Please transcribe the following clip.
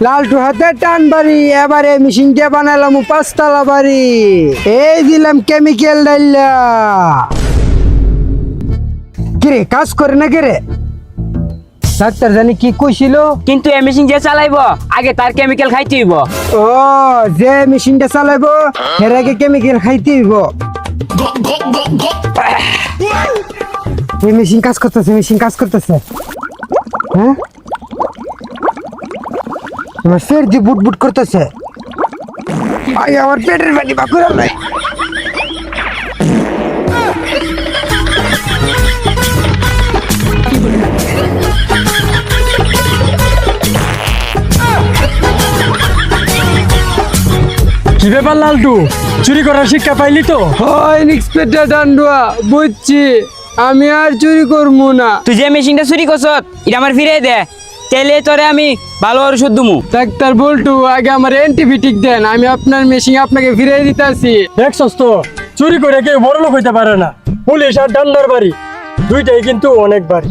লালটু হাতে টান বাড়ি, এবারে মেশিনটা বানালাম পাঁচতলা বাড়ি। এই দিলাম কেমিক্যাল ডাইলা। কিরে কাজ করে না কে রে? ডাক্তার জানি কি কইছিল, কিন্তু এই মেশিন যে চালাইবো আগে তার কেমিক্যাল খাইতে হইব। ও যে মেশিনটা চালাইবো এর আগে কেমিক্যাল খাইতে হইব। এই মেশিন কাজ করতেছে, মেশিন কাজ করতেছে। হ্যাঁ আমার ফের দি বুট বুট করতেছে। ভাই আমার পেটের পানি বাকুরা নাই। কি ব্যাপার লালটু, চুরি করার শিক্ষা পাইলি তো? ইনস্পেক্টর ডান্ডুয়া, বুঝছি আমি আর চুরি করবো না। তুই যে মেশিনটা চুরি করছত এটা আমার ফিরে দে, তেলে তোরে আমি ভালো ওষুধ দিমু। ডাক্তার বল্টু আগে আমার অ্যান্টিবায়োটিক দেন, আমি আপনার মেশিন আপনাকে ফিরিয়ে দিতেছি। দেখছস তো, চুরি করে কেউ বড় লোক হইতে পারে না। পুলিশ আর ডান্ডার বাড়ি দুইটাই কিন্তু অনেক বাড়ি।